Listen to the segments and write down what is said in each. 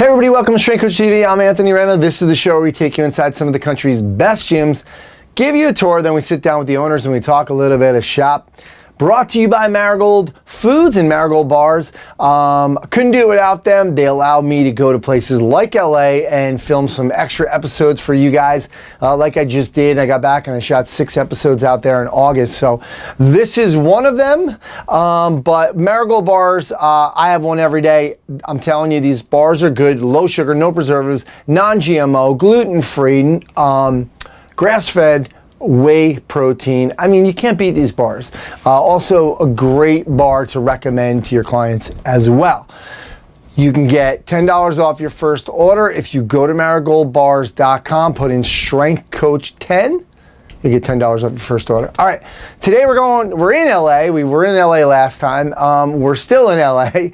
Hey everybody, welcome to Strength Coach TV. I'm Anthony Reno. This is the show where we take you inside some of the country's best gyms, give you a tour, then we sit down with the owners and we talk a little bit of shop. Brought to you by Marigold Foods and Marigold Bars. Couldn't do it without them. They allow me to go to places like LA and film some extra episodes for you guys, like I just did. I got back and I shot 6 episodes out there in August. So this is one of them. But Marigold Bars, I have one every day. I'm telling you, these bars are good. Low sugar, no preservatives, non-GMO, gluten-free, grass-fed, whey protein. I mean, you can't beat these bars. Also a great bar to recommend to your clients as well. You can get $10 off your first order if you go to marigoldbars.com, put in Strength Coach 10. You get $10 off your first order. All right, today we're in LA. We were in LA last time. We're still in LA,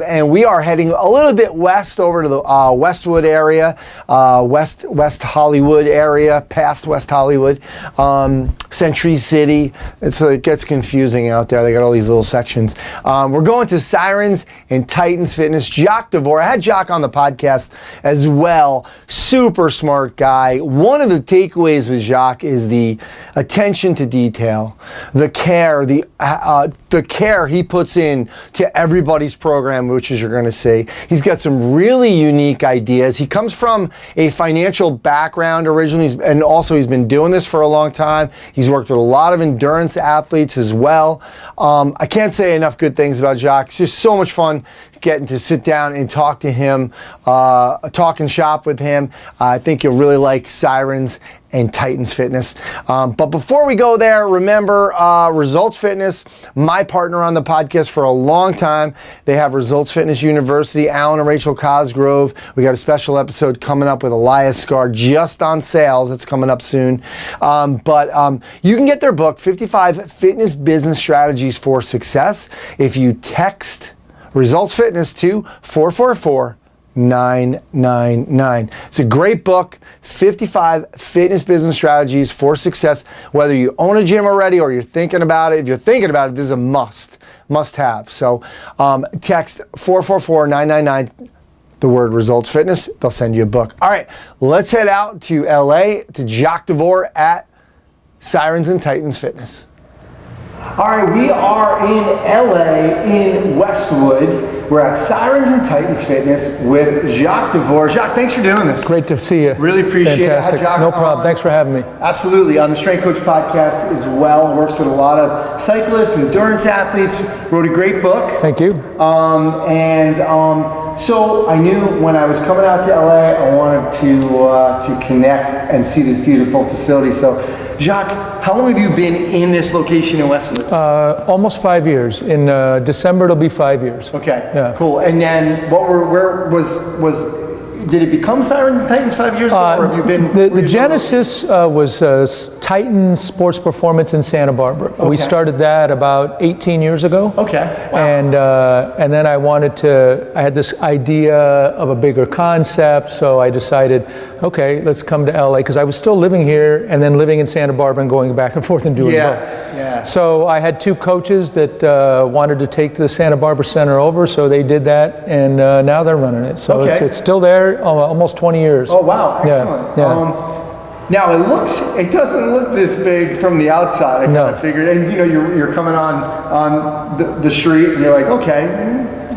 and we are heading a little bit west over to the Westwood area, West Hollywood area, past West Hollywood, Century City. It gets confusing out there. They got all these little sections. We're going to Sirens and Titans Fitness. Jacques DeVore. I had Jacques on the podcast as well. Super smart guy. One of the takeaways with Jacques is the attention to detail, the care, the care he puts in to everybody's program, which is you're going to see. He's got some really unique ideas. He comes from a financial background originally, and also he's been doing this for a long time. He's worked with a lot of endurance athletes as well. I can't say enough good things about Jacques. It's just so much fun getting to sit down and talk to him, talk and shop with him. I think you'll really like Sirens and Titans Fitness. But before we go there, remember Results Fitness, my partner on the podcast for a long time. They have Results Fitness University, Alan and Rachel Cosgrove. We got a special episode coming up with Elias Scar just on sales. It's coming up soon. But you can get their book, 55 Fitness Business Strategies for Success, if you text Results Fitness to 444-999. It's a great book, 55 Fitness Business Strategies for Success. Whether you own a gym already or you're thinking about it, if you're thinking about it, this is a must have. So text 444-999, the word Results Fitness. They'll send you a book. All right, let's head out to LA to Jacques DeVore at Sirens and Titans Fitness. All right, we are in LA in Westwood. We're at Sirens and Titans Fitness with Jacques DeVore. Jacques, thanks for doing this. Great to see you. Really appreciate Fantastic. it. Jacques, no problem. Thanks for having me. Absolutely. On the Strength Coach podcast as well. Works with a lot of cyclists, endurance athletes. Wrote a great book. Thank you. So I knew when I was coming out to LA, I wanted to connect and see this beautiful facility. So Jacques, how long have you been in this location in Westwood? Almost 5 years. In December, it'll be 5 years. Okay, yeah. Cool. And then did it become Sirens and Titans 5 years ago, or have you been? The genesis was Titan Sports Performance in Santa Barbara. Okay. We started that about 18 years ago. Okay. Wow. And then I had this idea of a bigger concept, so I decided, okay, let's come to LA, because I was still living here and then living in Santa Barbara and going back and forth and doing both. Yeah. So I had 2 coaches that wanted to take the Santa Barbara Center over, so they did that, and now they're running it. So okay. it's still there, almost 20 years. Oh wow, excellent. Yeah. Now it doesn't look this big from the outside. I kind of figured, and you're coming on the street, and you're like, okay,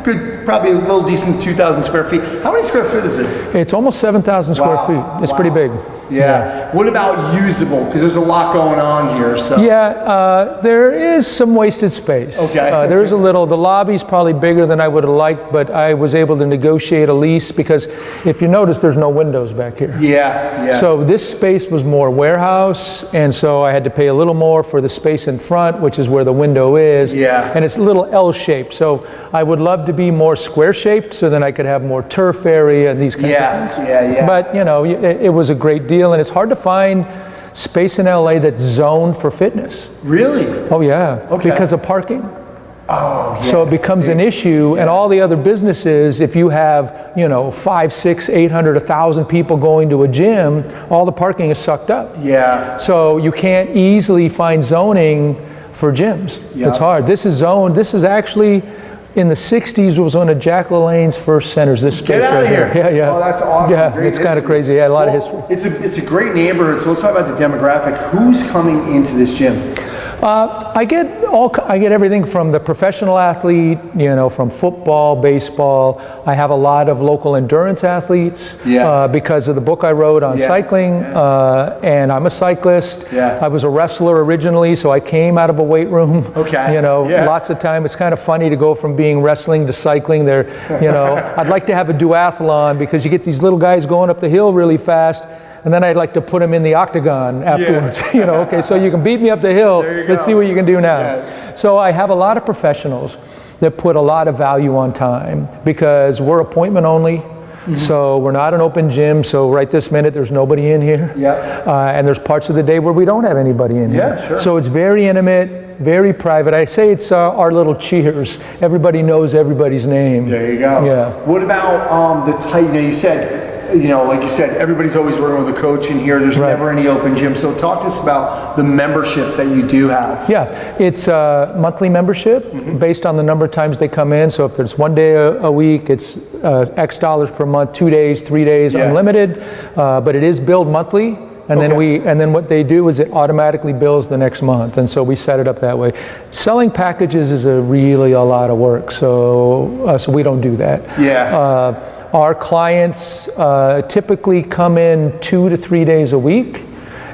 good, probably a little decent 2,000 square feet. How many square feet is this? It's almost 7,000 square feet. It's pretty big. Yeah. What about usable? Because there's a lot going on here. So. Yeah, there is some wasted space. Okay. There is a little. The lobby's probably bigger than I would have liked, but I was able to negotiate a lease because if you notice, there's no windows back here. Yeah. So this space was more warehouse, and so I had to pay a little more for the space in front, which is where the window is. Yeah. And it's a little L-shaped. So I would love to be more square-shaped so then I could have more turf area and these kinds of things. Yeah. But it was a great deal, and it's hard to find space in LA that's zoned for fitness. Really? Oh yeah. Okay. Because of parking. Oh, yeah. So it becomes an issue, and all the other businesses, if you have, 5, 6, 800, 1,000 people going to a gym, all the parking is sucked up. Yeah. So you can't easily find zoning for gyms. Yeah. It's hard. This is zoned. This is actually in the 60s was one of Jack LaLanne's first centers. This space Get out right of here. Yeah, yeah. Oh, that's awesome. Yeah, Great it's kind of history. crazy. Yeah, a lot of history. It's a great neighborhood. So let's talk about the demographic. Who's coming into this gym? I get everything from the professional athlete, from football, baseball. I have a lot of local endurance athletes because of the book I wrote on cycling, and I'm a cyclist. Yeah. I was a wrestler originally, so I came out of a weight room. Okay. Lots of time. It's kind of funny to go from being wrestling to cycling. There, I'd like to have a duathlon because you get these little guys going up the hill really fast. And then I'd like to put them in the octagon afterwards. Okay, so you can beat me up the hill. Let's see what you can do now. Yes. So I have a lot of professionals that put a lot of value on time because we're appointment only. So we're not an open gym. So right this minute, there's nobody in here. And there's parts of the day where we don't have anybody in here. Sure. So it's very intimate, very private. I say it's our little Cheers. Everybody knows everybody's name. There you go. Yeah. What about the type? You said, like you said, everybody's always working with a coach in here. There's never any open gym. So talk to us about the memberships that you do have. Yeah, it's a monthly membership based on the number of times they come in. So if there's 1 day a week, it's X dollars per month, 2 days, 3 days, unlimited. But it is billed monthly. And then what they do is it automatically bills the next month, and so we set it up that way. Selling packages is really a lot of work, so we don't do that. Our clients typically come in 2 to 3 days a week.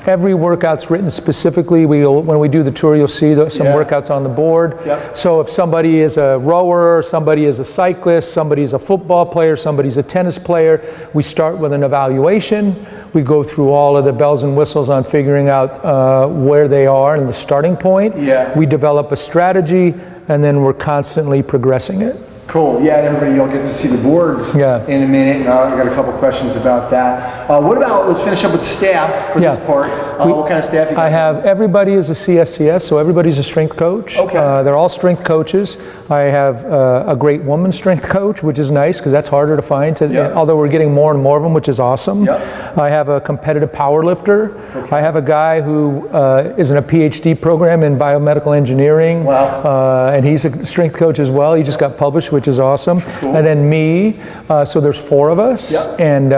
Every workout's written specifically. When we do the tour, you'll see some workouts on the board. So if somebody is a rower, somebody is a cyclist, somebody's a football player, somebody's a tennis player, we start with an evaluation. We go through all of the bells and whistles on figuring out where they are and the starting point. We develop a strategy, and then we're constantly progressing it. Cool. Yeah, and everybody, you'll get to see the boards in a minute. And I got a couple questions about that. What about, let's finish up with staff for this part. What kind of staff you got? I have, everybody is a CSCS, so everybody's a strength coach. They're all strength coaches. I have a great woman strength coach, which is nice because that's harder to find, although we're getting more and more of them, which is awesome. I have a competitive power lifter. I have a guy who is in a PhD program in biomedical engineering. And he's a strength coach as well. He just got published, which is awesome. And then me, so there's 4 of us. And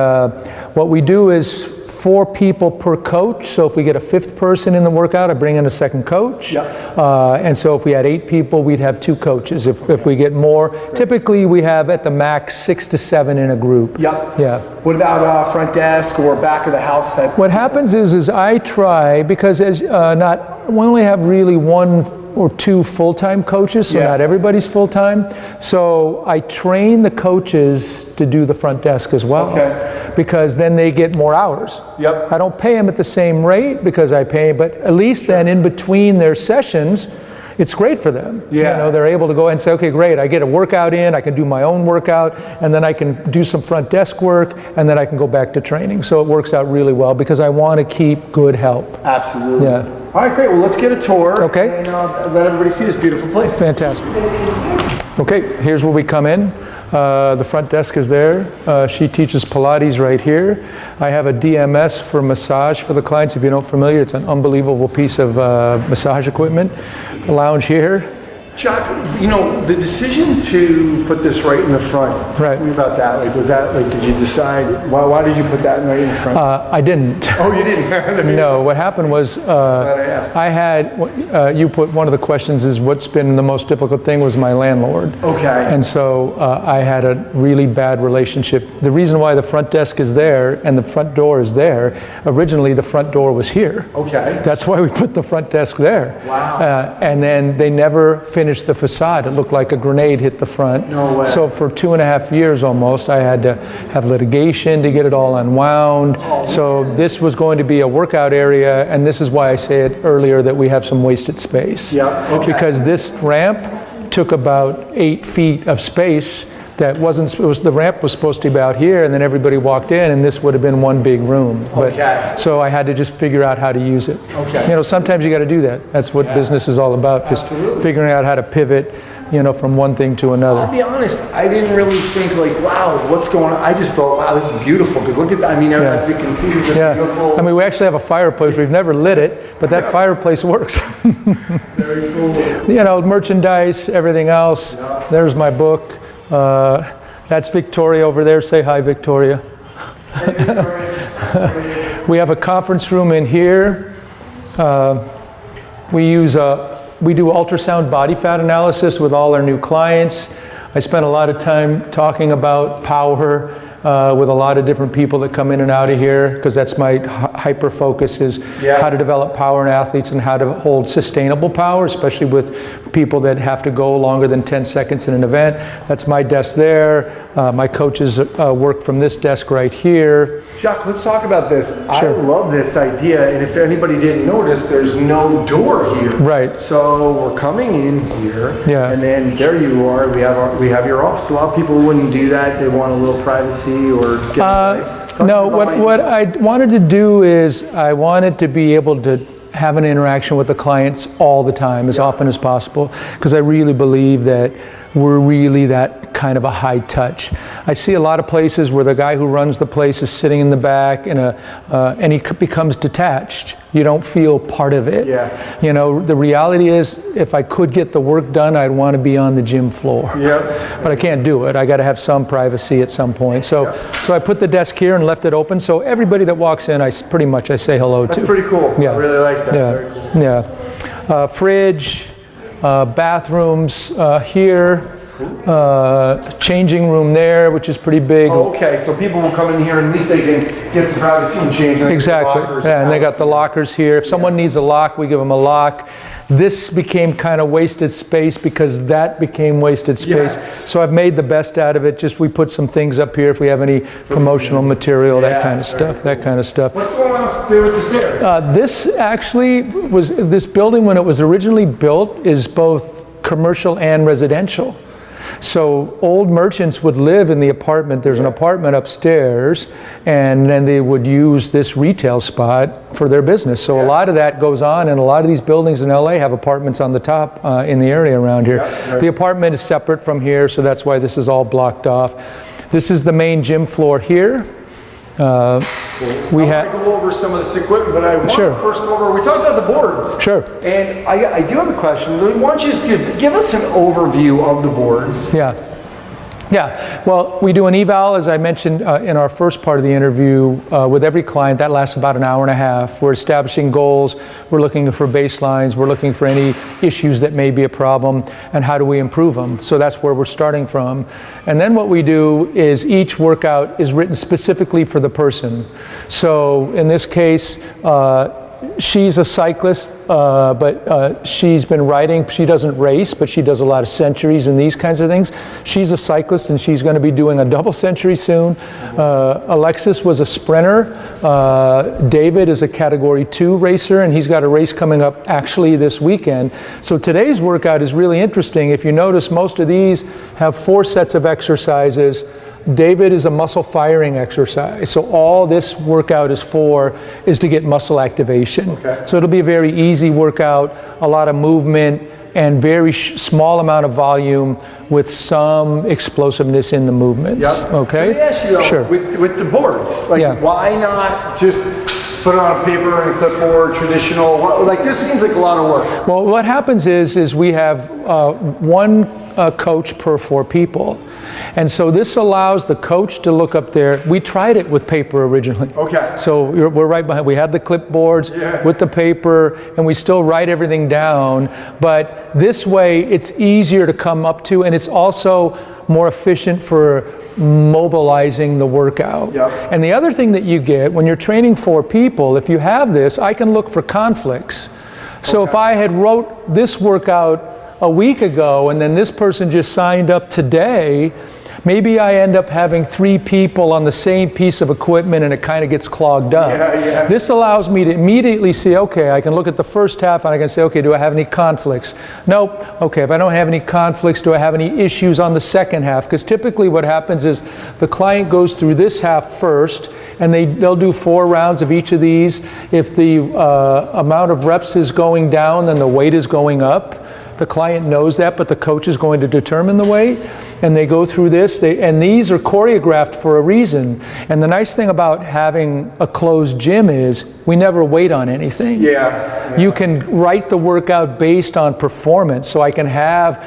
what we do is 4 people per coach. So if we get a 5th person in the workout, I bring in a 2nd coach. And so if we had 8 people, we'd have 2 coaches. If we get more, typically we have at the max 6 to 7 in a group. What about front desk or back of the house type? What happens is I try, because we only have really 1 or 2 full-time coaches, so not everybody's full-time. So I train the coaches to do the front desk as well, because then they get more hours. I don't pay them at the same rate because I pay, but at least then in between their sessions, it's great for them. They're able to go and say, okay, great, I get a workout in, I can do my own workout, and then I can do some front desk work, and then I can go back to training. So it works out really well because I want to keep good help. Absolutely. All right, great. Well, let's get a tour. And let everybody see this beautiful place. Fantastic. Okay, here's where we come in. The front desk is there. She teaches Pilates right here. I have a DMS for massage for the clients. If you're not familiar, it's an unbelievable piece of massage equipment. Lounge here. Jacques, the decision to put this right in the front. Tell me about that. Was that did you decide? Why did you put that right in the front? I didn't. Oh, you didn't? No. What happened was I had. You put one of the questions is what's been the most difficult thing was my landlord. And so I had a really bad relationship. The reason why the front desk is there and the front door is there. Originally, the front door was here. That's why we put the front desk there. And then they never finished the facade. It looked like a grenade hit the front. No way. So for 2.5 years almost, I had to have litigation to get it all unwound. So this was going to be a workout area, and this is why I said earlier that we have some wasted space. Because this ramp took about 8 feet of space that wasn't, the ramp was supposed to be out here, and then everybody walked in, and this would have been one big room. But, so I had to just figure out how to use it. Okay. You know, sometimes you got to do that. That's what business is all about, just figuring out how to pivot, you know, from one thing to another. I'll be honest, I didn't really think like, wow, what's going on? I just thought, wow, this is beautiful. Because look at that. I mean, as we can see, this is beautiful. I mean, we actually have a fireplace. We've never lit it, but that fireplace works. Very cool. You know, merchandise, everything else. There's my book. That's Victoria over there. Say hi, Victoria. Hey, Victoria. We have a conference room in here. We do ultrasound body fat analysis with all our new clients. I spent a lot of time talking about power with a lot of different people that come in and out of here, because that's my hyper focus is how to develop power in athletes and how to hold sustainable power, especially with people that have to go longer than 10 seconds in an event. That's my desk there. My coaches work from this desk right here. Jacques, let's talk about this. I love this idea, and if anybody didn't notice, there's no door here. Right. So we're coming in here, Yeah. and then there you are. We have your office. A lot of people wouldn't do that. They want a little privacy or get away. No, what I wanted to do is I wanted to be able to have an interaction with the clients all the time, as often as possible, because I really believe that we're really that kind of a high touch. I see a lot of places where the guy who runs the place is sitting in the back and he becomes detached. You don't feel part of it. Yeah. You know, the reality is, if I could get the work done, I'd want to be on the gym floor. Yep. But I can't do it. I got to have some privacy at some point. So I put the desk here and left it open. So everybody that walks in, I say hello to. That's pretty cool. Yeah. I really like that. Yeah. Very cool. Yeah. Fridge, bathrooms here, changing room there, which is pretty big. Oh, okay, so people will come in here and at least they can get some privacy and change. Exactly. And they got the lockers here. If someone needs a lock, we give them a lock. This became kind of wasted space because that became wasted space. Yes. So I've made the best out of it. Just we put some things up here if we have any promotional material, that kind of stuff. That kind of stuff. What's going on there with the stairs? This actually was, this building when it was originally built is both commercial and residential. So old merchants would live in the apartment. There's an apartment upstairs, and then they would use this retail spot for their business. So a lot of that goes on, and a lot of these buildings in LA have apartments on the top in the area around here. The apartment is separate from here, so that's why this is all blocked off. This is the main gym floor here. We have to go over some of this equipment, but I want to first go over. We talked about the boards. Sure. And I do have a question. Why don't you just give us an overview of the boards? Yeah. Yeah, well, we do an eval, as I mentioned in our first part of the interview, with every client. That lasts about an hour and a half. We're establishing goals, we're looking for baselines, we're looking for any issues that may be a problem, and how do we improve them. So that's where we're starting from. And then what we do is each workout is written specifically for the person. So in this case, she's a cyclist, but she's been riding. She doesn't race, but she does a lot of centuries and these kinds of things. She's a cyclist, and she's going to be doing a double century soon. Alexis was a sprinter. David is a category 2 racer, and he's got a race coming up actually this weekend. So today's workout is really interesting. If you notice, most of these have 4 sets of exercises. David is a muscle firing exercise. So all this workout is to get muscle activation. Okay. So it'll be a very easy workout, a lot of movement, and very small amount of volume with some explosiveness in the movements. Yep. Okay? Let me ask you though, with the boards, like why not just put it on a paper and a clipboard, traditional? Like this seems like a lot of work. Well, what happens is we have one coach per 4 people. And so this allows the coach to look up there. We tried it with paper originally. Okay. So we're right behind. We had the clipboards with the paper, and we still write everything down. But this way, it's easier to come up to, and it's also more efficient for mobilizing the workout. Yep. And the other thing that you get when you're training 4 people, if you have this, I can look for conflicts. So if I had wrote this workout a week ago, and then this person just signed up today, maybe I end up having 3 people on the same piece of equipment and it kind of gets clogged up. This allows me to immediately see, okay, I can look at the first half and I can say, okay, do I have any conflicts? Nope. Okay, if I don't have any conflicts, do I have any issues on the second half? Because typically what happens is the client goes through this half first, and they'll do 4 rounds of each of these. If the amount of reps is going down, then the weight is going up. The client knows that, but the coach is going to determine the weight. And they go through this, and these are choreographed for a reason. And the nice thing about having a closed gym is we never wait on anything. You can write the workout based on performance, so I can have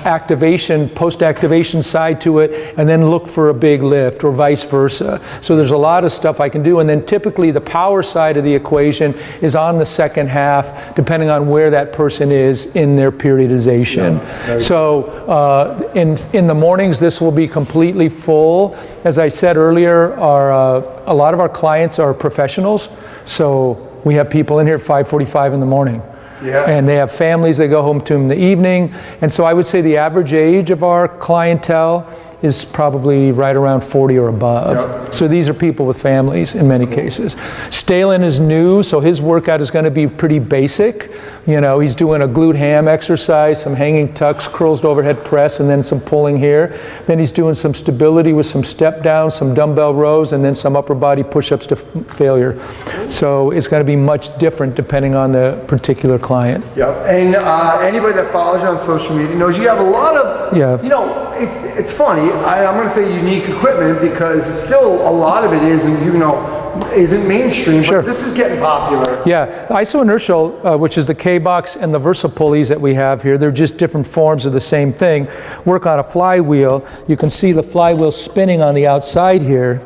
activation, post-activation side to it, and then look for a big lift, or vice versa. So there's a lot of stuff I can do, and then typically the power side of the equation is on the second half, depending on where that person is in their periodization. So in the mornings, this will be completely full. As I said earlier, a lot of our clients are professionals, so we have people in here at 5:45 in the morning. And they have families, they go home to them in the evening. And so I would say the average age of our clientele is probably right around 40 or above. So these are people with families in many cases. Stalen is new, so his workout is going to be pretty basic. You know, he's doing a glute ham exercise, some hanging tucks, curls to overhead press, and then some pulling here. Then he's doing some stability with some step downs, some dumbbell rows, and then some upper body push-ups to failure. So it's going to be much different depending on the particular client. And anybody that follows you on social media knows you have a lot of, you know, it's funny, I'm going to say unique equipment, because still a lot of it isn't, you know, isn't mainstream, but this is getting popular. Isoinertial, which is the K-box and the Versa pulleys that we have here, they're just different forms of the same thing, work on a flywheel. You can see the flywheel spinning on the outside here.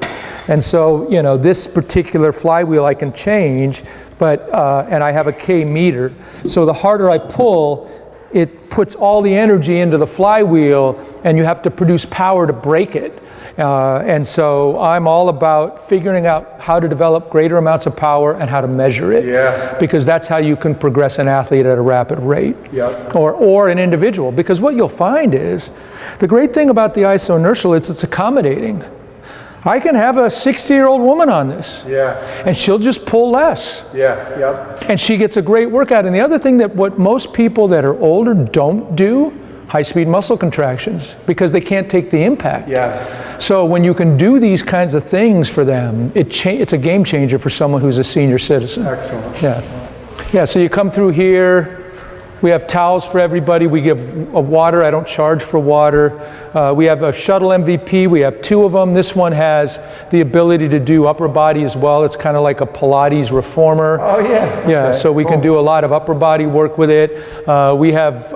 And so, you know, this particular flywheel I can change, but, and I have a K meter. So the harder I pull, it puts all the energy into the flywheel, and you have to produce power to break it. And so I'm all about figuring out how to develop greater amounts of power and how to measure it. Because that's how you can progress an athlete at a rapid rate. Or an individual. Because what you'll find is, the great thing about the isoinertial is it's accommodating. I can have a 60-year-old woman on this, and she'll just pull less, and she gets a great workout. And the other thing that what most people that are older don't do, high-speed muscle contractions, because they can't take the impact. So when you can do these kinds of things for them, it's a game changer for someone who's a senior citizen. So you come through here. We have towels for everybody. We give water. I don't charge for water. We have a shuttle MVP. We have 2 of them. This one has the ability to do upper body as well. It's kind of like a Pilates reformer. So we can do a lot of upper body work with it. We have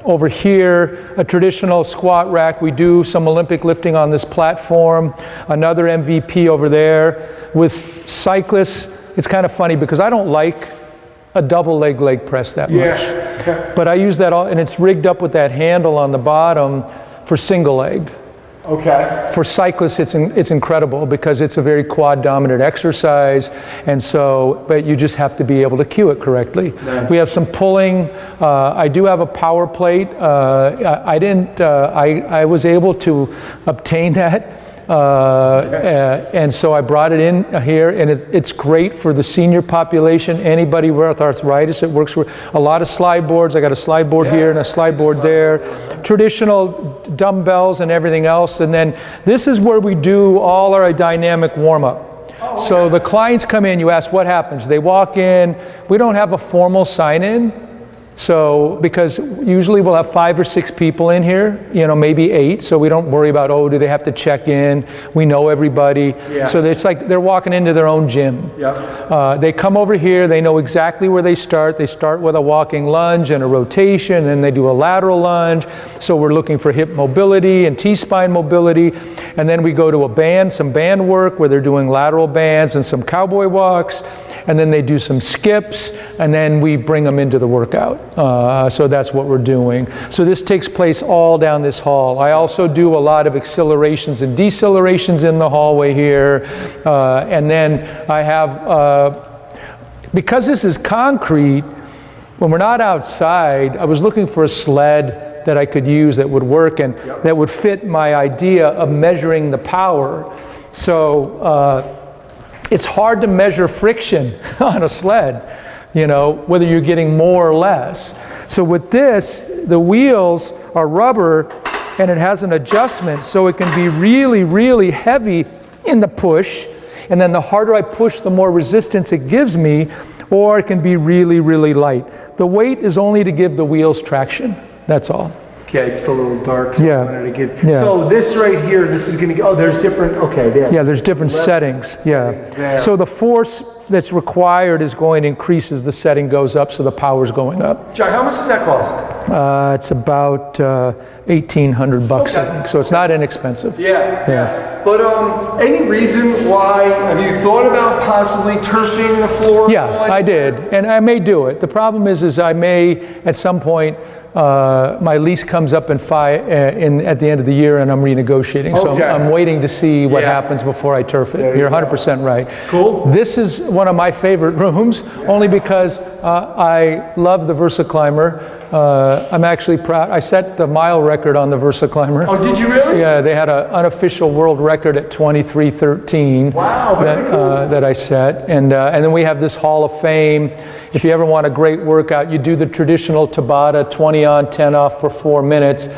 over here a traditional squat rack. We do some Olympic lifting on this platform. Another MVP over there. With cyclists, it's kind of funny because I don't like a double leg press that much. But I use that all, and it's rigged up with that handle on the bottom for single leg. For cyclists, it's incredible because it's a very quad dominant exercise, and so, but you just have to be able to cue it correctly. We have some pulling. I do have a power plate. I was able to obtain that. And so I brought it in here, and it's great for the senior population, anybody with arthritis. It works for a lot of slide boards. I got a slide board here and a slide board there. Traditional dumbbells and everything else. And then this is where we do all our dynamic warm-up. So the clients come in, you ask what happens. They walk in. We don't have a formal sign-in. So, because usually we'll have 5 or 6 people in here, you know, maybe 8, so we don't worry about, oh, do they have to check in? We know everybody. So it's like they're walking into their own gym. They come over here, they know exactly where they start. They start with a walking lunge and a rotation, and they do a lateral lunge. So we're looking for hip mobility and T-spine mobility. And then we go to a band, some band work where they're doing lateral bands and some cowboy walks. And then they do some skips, and then we bring them into the workout. So that's what we're doing. So this takes place all down this hall. I also do a lot of accelerations and decelerations in the hallway here. And then I have, because this is concrete, when we're not outside, I was looking for a sled that I could use that would work and that would fit my idea of measuring the power. So it's hard to measure friction on a sled, whether you're getting more or less. So with this, the wheels are rubber and it has an adjustment, so it can be really, really heavy in the push, and then the harder I push, the more resistance it gives me, or it can be really, really light. The weight is only to give the wheels traction, that's all. Okay, it's a little dark, so I wanted to get, Yeah. So this right here, this is going to, there's different, Yeah, there's different settings, there. So the force that's required is going to increase as the setting goes up, so the power's going up. Jacques, how much does that cost? It's about $1,800, I think, so it's not inexpensive. Yeah. But any reason why, have you thought about possibly turfing the floor? Yeah, I did, and I may do it. The problem is I may, at some point, my lease comes up at the end of the year and I'm renegotiating. So I'm waiting to see what happens before I turf it. You're 100% right. Cool. This is one of my favorite rooms, only because I love the VersaClimber. I'm actually proud. I set the mile record on the VersaClimber. Oh, did you really? Yeah, they had an unofficial world record at 23:13. Wow, very cool. That I set. And then we have this Hall of Fame. If you ever want a great workout, you do the traditional Tabata, 20 on, 10 off for 4 minutes.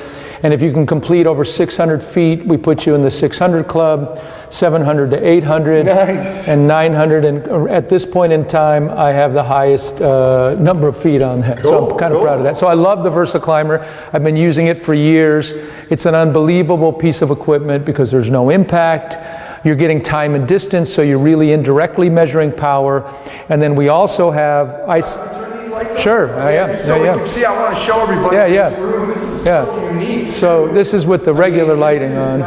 And if you can complete over 600 feet, we put you in the 600 club, 700 to 800, and 900. And at this point in time, I have the highest number of feet on that. So I'm kind of proud of that. So I love the VersaClimber. I've been using it for years. It's an unbelievable piece of equipment because there's no impact. You're getting time and distance, so you're really indirectly measuring power. And then we also have Sure. Just so we can see, I want to show everybody this room. This is so unique. So this is with the regular lighting on.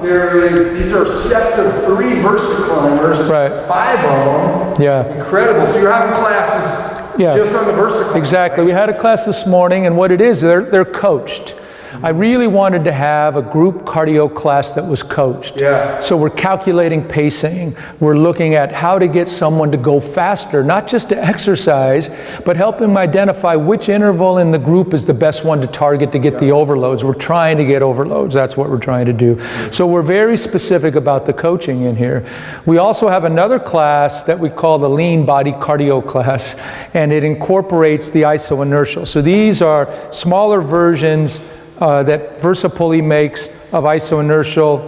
These are sets of 3 VersaClimbers. Right. 5 of them. Yeah. Incredible. So you're having classes just on the VersaClimber. Exactly. We had a class this morning, and what it is, they're coached. I really wanted to have a group cardio class that was coached. Yeah. So we're calculating pacing. We're looking at how to get someone to go faster, not just to exercise, but help them identify which interval in the group is the best one to target to get the overloads. We're trying to get overloads. That's what we're trying to do. So we're very specific about the coaching in here. We also have another class that we call the lean body cardio class, and it incorporates the isoinertial. So these are smaller versions that VersaPulley makes of isoinertial.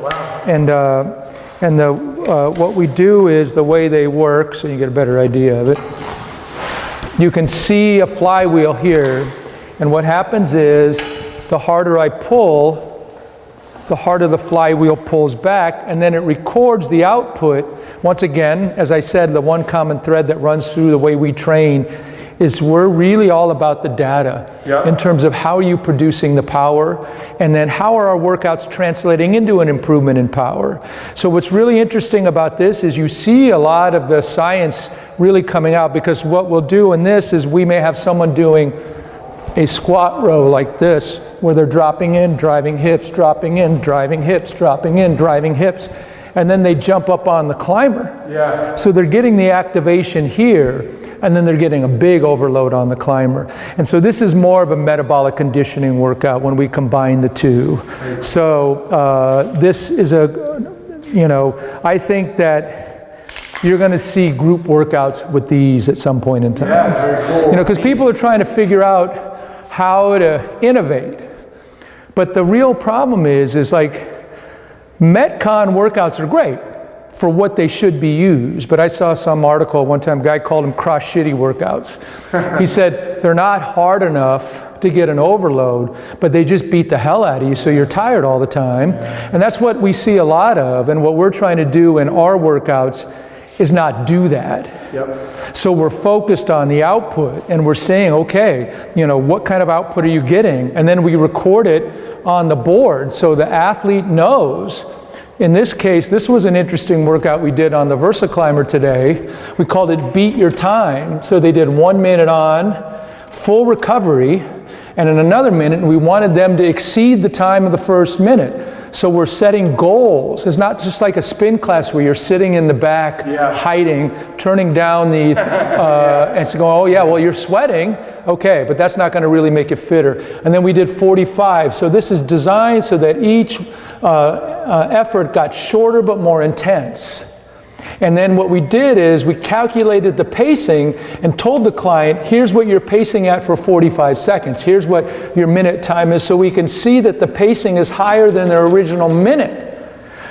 And what we do is the way they work, so you get a better idea of it. You can see a flywheel here, and what happens is the harder I pull, the harder the flywheel pulls back, and then it records the output. Once again, as I said, the one common thread that runs through the way we train is we're really all about the data in terms of how are you producing the power, and then how are our workouts translating into an improvement in power. So what's really interesting about this is you see a lot of the science really coming out, because what we'll do in this is we may have someone doing a squat row like this, where they're dropping in, driving hips, dropping in, driving hips, dropping in, driving hips, and then they jump up on the climber. So they're getting the activation here, and then they're getting a big overload on the climber. And so this is more of a metabolic conditioning workout when we combine the two. So this is I think that you're going to see group workouts with these at some point in time. Very cool. Because people are trying to figure out how to innovate. But the real problem is like Metcon workouts are great for what they should be used. But I saw some article one time, a guy called them cross-shitty workouts. He said, they're not hard enough to get an overload, but they just beat the hell out of you, so you're tired all the time. And that's what we see a lot of, and what we're trying to do in our workouts is not do that. So we're focused on the output, and we're saying, okay, what kind of output are you getting? And then we record it on the board so the athlete knows. In this case, this was an interesting workout we did on the VersaClimber today. We called it Beat Your Time. So they did 1 minute on, full recovery, and in another minute, we wanted them to exceed the time of the first minute. So we're setting goals. It's not just like a spin class where you're sitting in the back, hiding, turning down the, and so going, oh yeah, well you're sweating, okay, but that's not going to really make it fitter. And then we did 45. So this is designed so that each effort got shorter but more intense. And then what we did is we calculated the pacing and told the client, here's what you're pacing at for 45 seconds. Here's what your minute time is, so we can see that the pacing is higher than their original minute.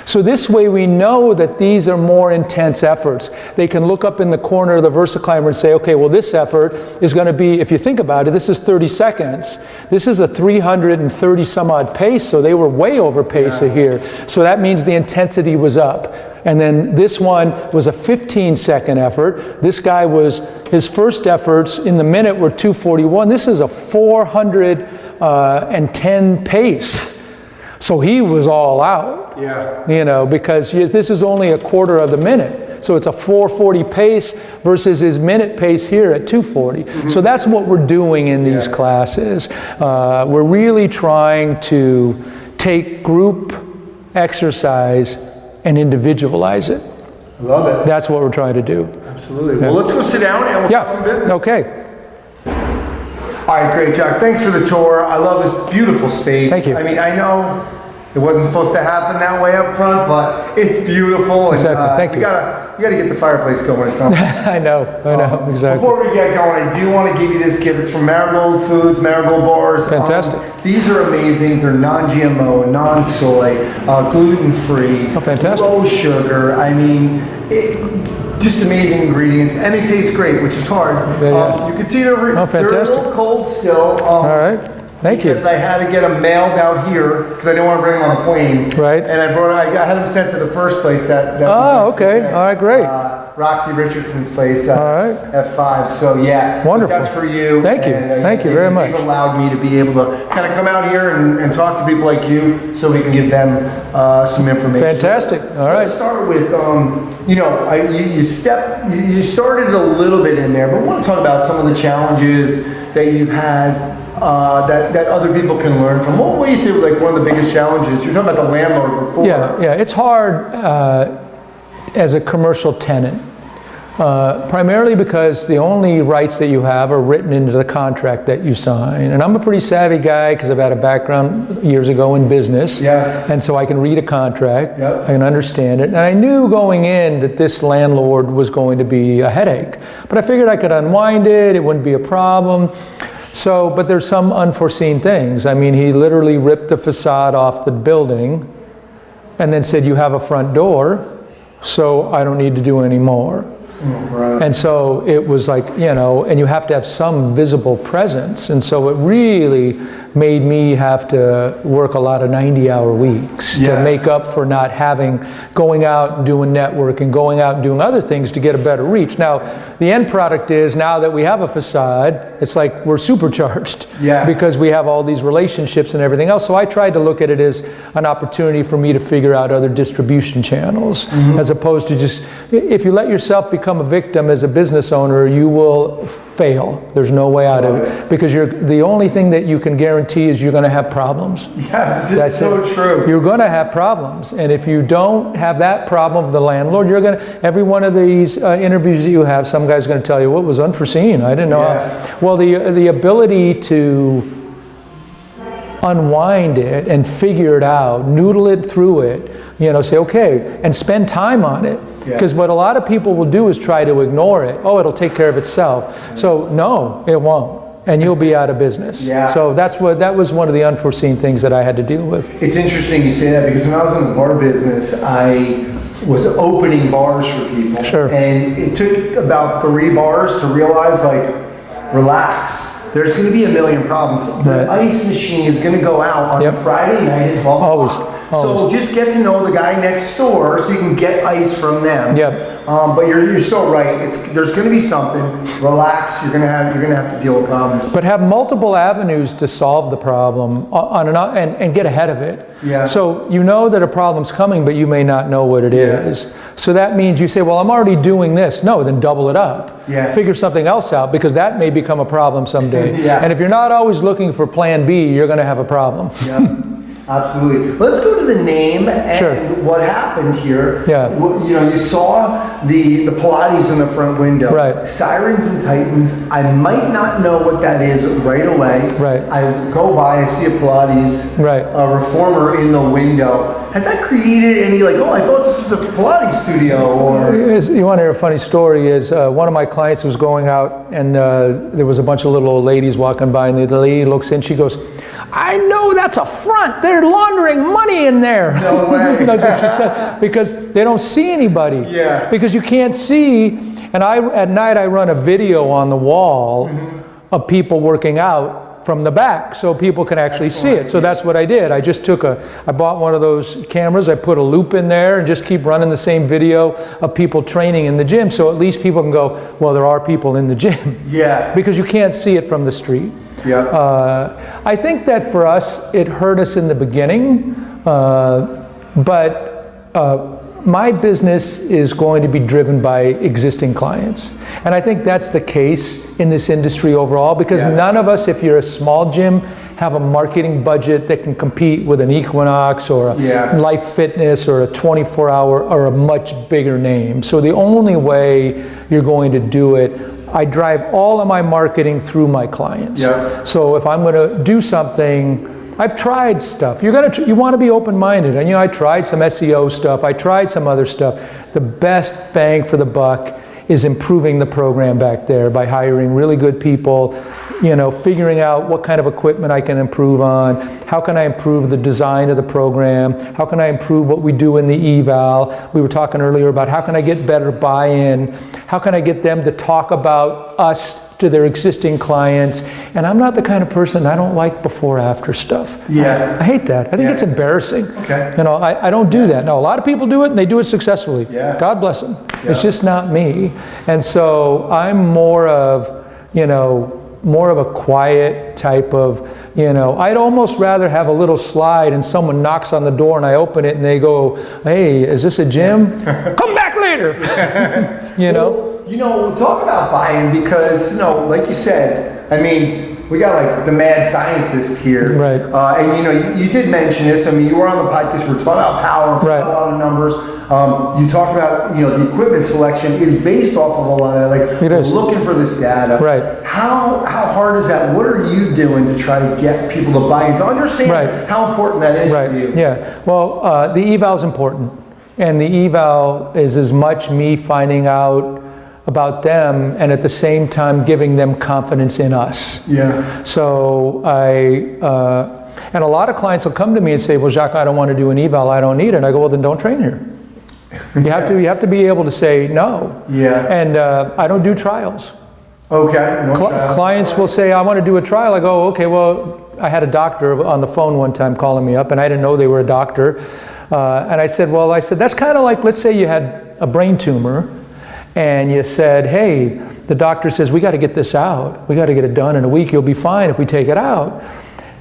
So this way we know that these are more intense efforts. They can look up in the corner of the VersaClimber and say, okay, well this effort is going to be, if you think about it, this is 30 seconds. This is a 330 some odd pace, so they were way over pace here. So that means the intensity was up. And then this one was a 15-second effort. This guy was, his first efforts in the minute were 241. This is a 410 pace. So he was all out, you know, because this is only a quarter of the minute. So it's a 440 pace versus his minute pace here at 240. So that's what we're doing in these classes. We're really trying to take group exercise and individualize it. I love it. That's what we're trying to do. Absolutely. Well, let's go sit down and we'll talk some business. Okay. All right, great, Jacques. Thanks for the tour. I love this beautiful space. Thank you. I mean, I know it wasn't supposed to happen that way up front, but it's beautiful. Exactly. And, Thank you. You gotta get the fireplace going at some point. I know, exactly. Before we get going, I do want to give you this gift. It's from Marigold Foods, Marigold Bars. Fantastic. These are amazing. They're non-GMO, non-soy, gluten-free, fantastic. low sugar. I mean, just amazing ingredients, and they taste great, which is hard. You can see they're a little cold still. All right. Thank you. Because I had to get them mailed out here because I didn't want to bring them on a plane. Right. And I had them sent to the first place that oh, okay. All right, great. Roxy Richardson's place, all right. F5. So yeah, wonderful. That's for you. Thank you. And, Thank you very much. You've allowed me to be able to kind of come out here and talk to people like you, so we can give them some information. Fantastic. All right. Let's start with you know, you started a little bit in there, but I want to talk about some of the challenges that you've had. That other people can learn from. What would you say like one of the biggest challenges? You're talking about the landlord before. Yeah, it's hard as a commercial tenant, primarily because the only rights that you have are written into the contract that you sign. And I'm a pretty savvy guy because I've had a background years ago in business. Yes. And so I can read a contract, I can understand it. And I knew going in that this landlord was going to be a headache. But I figured I could unwind it, it wouldn't be a problem. So, but there's some unforeseen things. I mean, he literally ripped the facade off the building and then said, you have a front door, so I don't need to do any more. Right. And so it was like, you know, and you have to have some visible presence. And so it really made me have to work a lot of 90-hour weeks to make up for not going out and doing networking, going out and doing other things to get a better reach. Now, the end product is now that we have a facade, it's like we're supercharged because we have all these relationships and everything else. So I tried to look at it as an opportunity for me to figure out other distribution channels, as opposed to just, if you let yourself become a victim as a business owner, you will fail. There's no way out of it, because the only thing that you can guarantee is you're going to have problems. Yes, it's so true. You're going to have problems, and if you don't have that problem with the landlord, you're going to, every one of these interviews that you have, some guy's going to tell you, what was unforeseen? I didn't know. Well, the ability to unwind it and figure it out, noodle it through it, you know, say, okay, and spend time on it. Because what a lot of people will do is try to ignore it. Oh, it'll take care of itself. So no, it won't. And you'll be out of business. So that was one of the unforeseen things that I had to deal with. It's interesting you say that, because when I was in the bar business, I was opening bars for people. And it took about 3 bars to realize, like, relax. There's going to be a million problems. The ice machine is going to go out on a Friday night at 12 o'clock. So just get to know the guy next door so you can get ice from them. But you're so right. There's going to be something. Relax. You're going to have to deal with problems. But have multiple avenues to solve the problem and get ahead of it. So you know that a problem's coming, but you may not know what it is. So that means you say, well, I'm already doing this. No, then double it up. Figure something else out, because that may become a problem someday. And if you're not always looking for plan B, you're going to have a problem. Absolutely. Let's go to the name and Sure. what happened here. Yeah. Well, you know, you saw the Pilates in the front window. Right. Sirens and Titans. I might not know what that is right away. Right. I go by, I see a Pilates Right. reformer in the window. Has that created any like, oh, I thought this was a Pilates studio or? You want to hear a funny story is one of my clients was going out and there was a bunch of little old ladies walking by and the lady looks in, she goes, I know that's a front. They're laundering money in there. No way. That's what she said. Because they don't see anybody. Yeah. Because you can't see. And at night I run a video on the wall of people working out from the back so people can actually see it. So that's what I did. I just I bought one of those cameras, I put a loop in there and just keep running the same video of people training in the gym so at least people can go, well, there are people in the gym. Yeah. Because you can't see it from the street. Yeah. I think that for us, it hurt us in the beginning, but my business is going to be driven by existing clients. And I think that's the case in this industry overall, because none of us, if you're a small gym, have a marketing budget that can compete with an Equinox or a Life Fitness or a 24-hour or a much bigger name. So the only way you're going to do it, I drive all of my marketing through my clients. Yeah. So if I'm going to do something, I've tried stuff. You want to be open-minded. And I tried some SEO stuff. I tried some other stuff. The best bang for the buck is improving the program back there by hiring really good people, figuring out what kind of equipment I can improve on, how can I improve the design of the program, how can I improve what we do in the eval. We were talking earlier about how can I get better buy-in, how can I get them to talk about us to their existing clients. And I'm not the kind of person, I don't like before-after stuff. Yeah. I hate that. I think it's embarrassing. Okay. I don't do that. Now, a lot of people do it and they do it successfly. Yeah. God bless them. Yeah. It's just not me. And so I'm more of a quiet type of, I'd almost rather have a little slide and someone knocks on the door and I open it and they go, hey, is this a gym? Come back later. We'll talk about buy-in because, like you said, I mean, we got like the mad scientist here. Right. And you did mention this. I mean, you were on the podcast, we were talking about power, a lot of numbers. You talked about, the equipment selection is based off of a lot of, we're looking for this data. Right. How hard is that? What are you doing to try to get people to buy in, to understand how important that is for you? Yeah. Well, the eval is important. And the eval is as much me finding out about them and at the same time giving them confidence in us. Yeah. So and a lot of clients will come to me and say, well, Jacques, I don't want to do an eval, I don't need it. And I go, well, then don't train here. You have to be able to say no. Yeah. And I don't do trials. Okay. No trials. Clients will say, I want to do a trial. I go, okay, well, I had a doctor on the phone one time calling me up and I didn't know they were a doctor. And I said, that's kind of like, let's say you had a brain tumor and you said, hey, the doctor says, we got to get this out. We got to get it done in a week. You'll be fine if we take it out.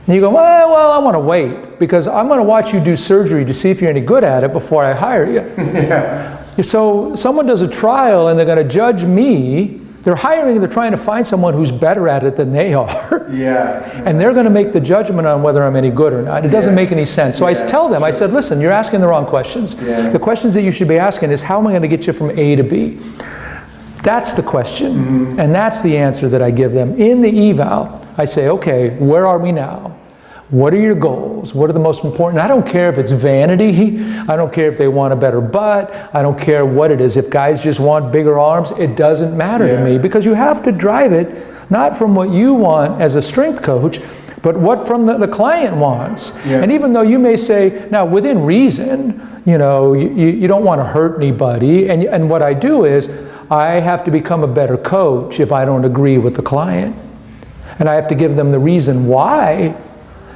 And you go, well, I want to wait because I'm going to watch you do surgery to see if you're any good at it before I hire you. Yeah. So someone does a trial and they're going to judge me. They're trying to find someone who's better at it than they are. Yeah. And they're going to make the judgment on whether I'm any good or not. It doesn't make any sense. So I tell them, I said, listen, you're asking the wrong questions. Yeah. The questions that you should be asking is, how am I going to get you from A to B? That's the question. Mm-hmm. And that's the answer that I give them. In the eval, I say, okay, where are we now? What are your goals? What are the most important? I don't care if it's vanity. I don't care if they want a better butt. I don't care what it is. If guys just want bigger arms, it doesn't matter to me because you have to drive it not from what you want as a strength coach, but what from the client wants. Yeah. And even though you may say, now within reason, you don't want to hurt anybody. And what I do is I have to become a better coach if I don't agree with the client. And I have to give them the reason why.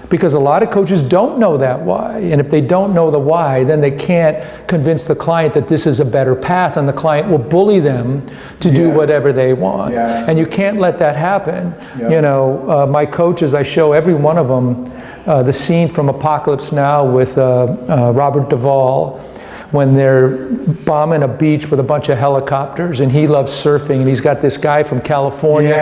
Because a lot of coaches don't know that why. And if they don't know the why, then they can't convince the client that this is a better path and the client will bully them to do whatever they want. Yes. And you can't let that happen. Yeah. My coaches, I show every one of them the scene from Apocalypse Now with Robert Duvall when they're bombing a beach with a bunch of helicopters and he loves surfing and he's got this guy from California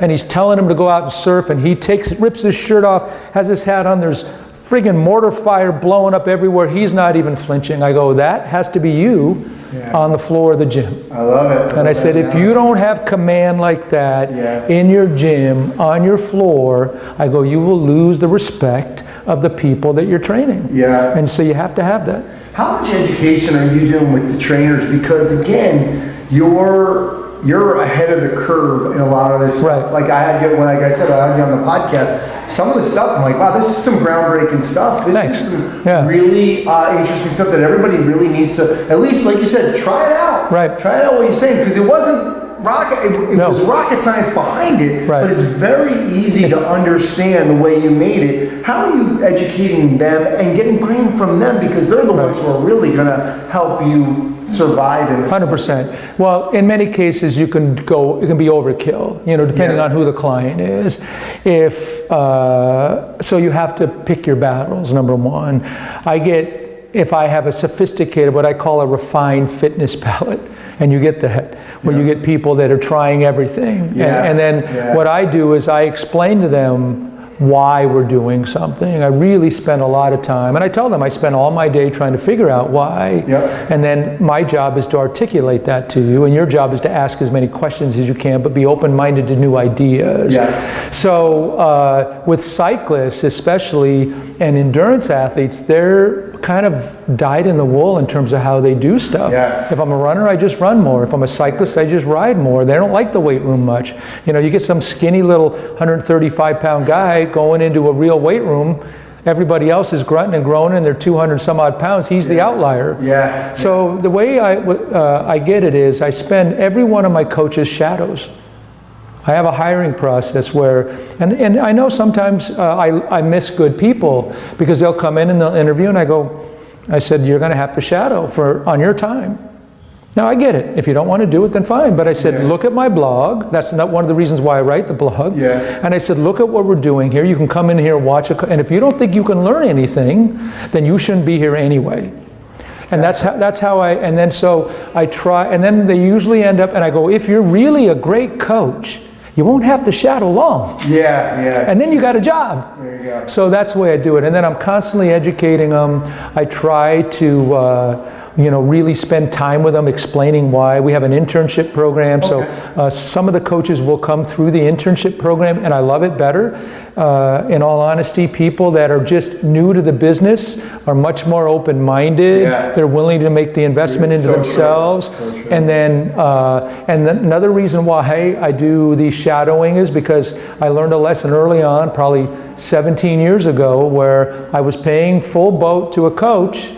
and he's telling him to go out and surf and he rips his shirt off, has his hat on, there's friggin' mortar fire blowing up everywhere. He's not even flinching. I go, that has to be you on the floor of the gym. I love it. And I said, if you don't have command like that in your gym, on your floor, I go, you will lose the respect of the people that you're training. Yeah. And so you have to have that. How much education are you doing with the trainers? Because again, you're ahead of the curve in a lot of this stuff. Like I had you, when like I said, I had you on the podcast. Some of the stuff, I'm like, wow, this is some groundbreaking stuff. This is some really interesting stuff that everybody really needs to, at least, like you said, try it out. Right. Try it out what you're saying, because it wasn't rocket. It was rocket science behind it, but it's very easy to understand the way you made it. How are you educating them and getting brain from them, because they're the ones who are really going to help you survive in this. 100%. Well, in many cases, it can be overkill, depending on who the client is. So you have to pick your battles, number one. If I have a sophisticated, what I call a refined fitness palette, and you get that, where you get people that are trying everything. And then what I do is I explain to them why we're doing something. I really spend a lot of time, and I tell them I spend all my day trying to figure out why, and then my job is to articulate that to you, and your job is to ask as many questions as you can, but be open-minded to new ideas. So with cyclists especially, and endurance athletes, they're kind of dyed in the wool in terms of how they do stuff. If I'm a runner, I just run more. If I'm a cyclist, I just ride more. They don't like the weight room much. You get some skinny little 135-pound guy going into a real weight room. Everybody else is grunting and groaning, and they're 200 some odd pounds. He's the outlier. So the way I get it is I spend every one of my coaches' shadows. I have a hiring process where, and I know sometimes I miss good people, because they'll come in and they'll interview, and I said, you're going to have to shadow on your time. Now I get it. If you don't want to do it, then fine. But I said, look at my blog. That's not one of the reasons why I write the blog. And I said, look at what we're doing here. You can come in here, watch and if you don't think you can learn anything, then you shouldn't be here anyway. And that's how and then so I try, and then they usually end up, and I go, if you're really a great coach, you won't have to shadow long. And then you got a job. There you go. So that's the way I do it. And then I'm constantly educating them. I try to really spend time with them, explaining why. We have an internship program, so some of the coaches will come through the internship program, and I love it better. In all honesty, people that are just new to the business are much more open-minded. They're willing to make the investment into themselves. And then another reason why I do the shadowing is because I learned a lesson early on, probably 17 years ago, where I was paying full boat to a coach.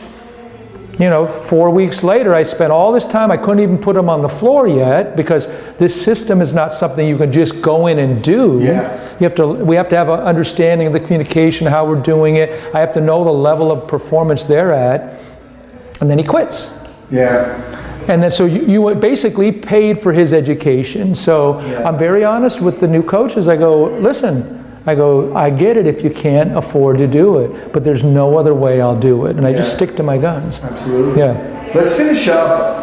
4 weeks later, I spent all this time, I couldn't even put them on the floor yet, because this system is not something you can just go in and do. We have to have an understanding of the communication, how we're doing it. I have to know the level of performance they're at. And then he quits. And then so you basically paid for his education. So I'm very honest with the new coaches. I go, listen, I get it if you can't afford to do it, but there's no other way I'll do it. And I just stick to my guns. Absolutely. Let's finish up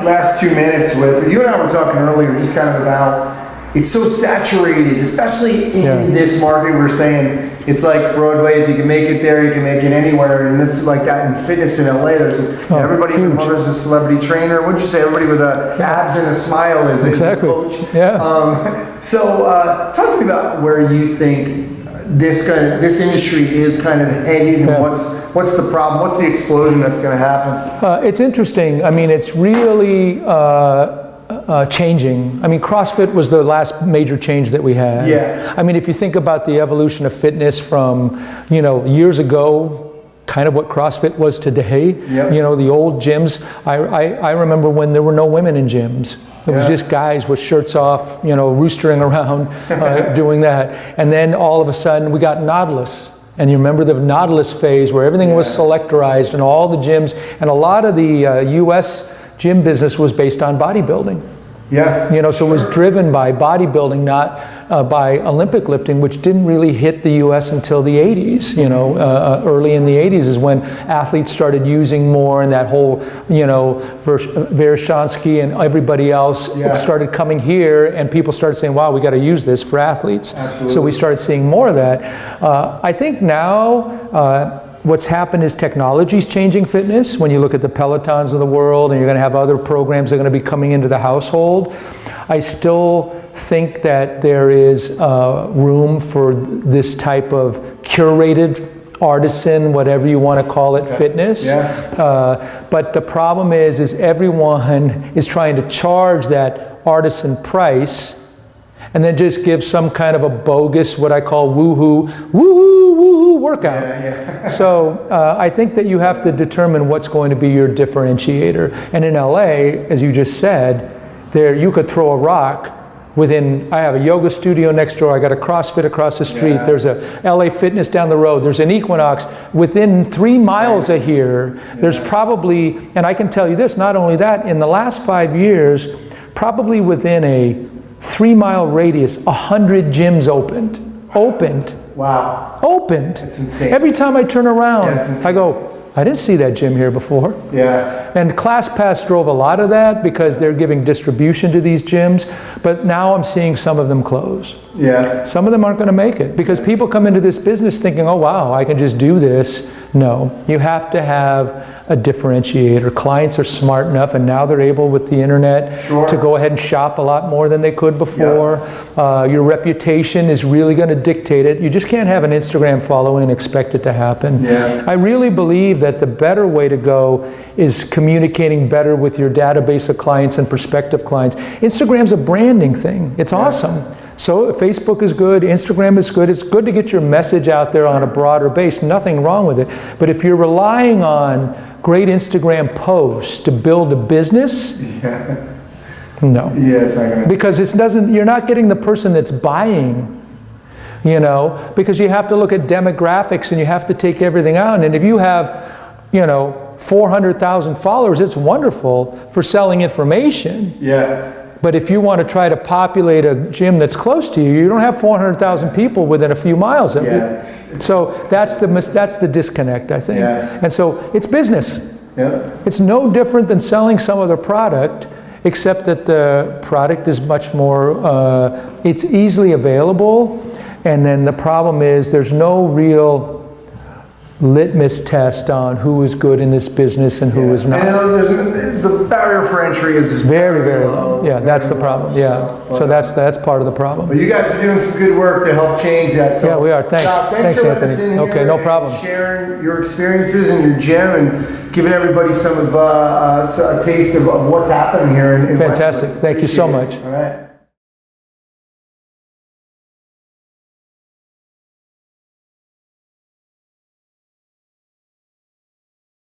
last 2 minutes with, you and I were talking earlier just kind of about, it's so saturated, especially in this market. We're saying it's like Broadway. If you can make it there, you can make it anywhere. And it's like that in fitness in LA. There's everybody, your mother's a celebrity trainer. What'd you say? Everybody with abs and a smile is a coach. So talk to me about where you think this industry is kind of headed, and what's the problem? What's the explosion that's going to happen? It's interesting. I mean, it's really changing. I mean, CrossFit was the last major change that we had. I mean, if you think about the evolution of fitness from, years ago, kind of what CrossFit was today. The old gyms. I remember when there were no women in gyms. It was just guys with shirts off, roostering around, doing that. And then all of a sudden we got Nautilus. And you remember the Nautilus phase where everything was selectorized, and all the gyms, and a lot of the US gym business was based on bodybuilding. Yes. You know, so it was driven by bodybuilding, not by Olympic lifting, which didn't really hit the U.S. until the 80s. You know, early in the 80s is when athletes started using more, and that whole, you know, Vereshchansky and everybody else started coming here, and people started saying, wow, we got to use this for athletes. Absolutely. So we started seeing more of that. I think now, what's happened is technology's changing fitness. When you look at the Pelotons of the world, and you're going to have other programs that are going to be coming into the household, I still think that there is room for this type of curated artisan, whatever you want to call it, fitness. But the problem is everyone is trying to charge that artisan price, and then just give some kind of a bogus, what I call woohoo workout. So I think that you have to determine what's going to be your differentiator. And in LA, as you just said, there you could throw a rock within, I have a yoga studio next door, I got a CrossFit across the street, there's a LA Fitness down the road, there's an Equinox. Within 3 miles of here, there's probably, and I can tell you this, not only that, in the last 5 years, probably within a 3-mile radius, 100 gyms opened. Wow. Opened. That's insane. Every time I turn around, I go, I didn't see that gym here before. Yeah. And ClassPass drove a lot of that because they're giving distribution to these gyms, but now I'm seeing some of them close. Yeah. Some of them aren't going to make it because people come into this business thinking, oh wow, I can just do this. No, you have to have a differentiator. Clients are smart enough, and now they're able with the internet to go ahead and shop a lot more than they could before. Your reputation is really going to dictate it. You just can't have an Instagram following and expect it to happen. I really believe that the better way to go is communicating better with your database of clients and prospective clients. Instagram's a branding thing. It's awesome. So Facebook is good, Instagram is good. It's good to get your message out there on a broader base. Nothing wrong with it. But if you're relying on great Instagram posts to build a business, no. It's not gonna. Because it doesn't. You're not getting the person that's buying. You know, because you have to look at demographics and you have to take everything out. And if you have, you know, 400,000 followers, it's wonderful for selling information. But if you want to try to populate a gym that's close to you, you don't have 400,000 people within a few miles of you. So that's the disconnect, I think. And so it's business. It's no different than selling some other product, except that the product is much more, it's easily available. And then the problem is there's no real litmus test on who is good in this business and who is not. And the barrier for entry is very, very low. That's the problem. So that's part of the problem. But you guys are doing some good work to help change that. So we are. Thanks. Thanks for letting us in here. Okay, no problem. Sharing your experiences and your gym and giving everybody some of a taste of what's happening here in Fantastic. Westwood. Thank you so much. All right.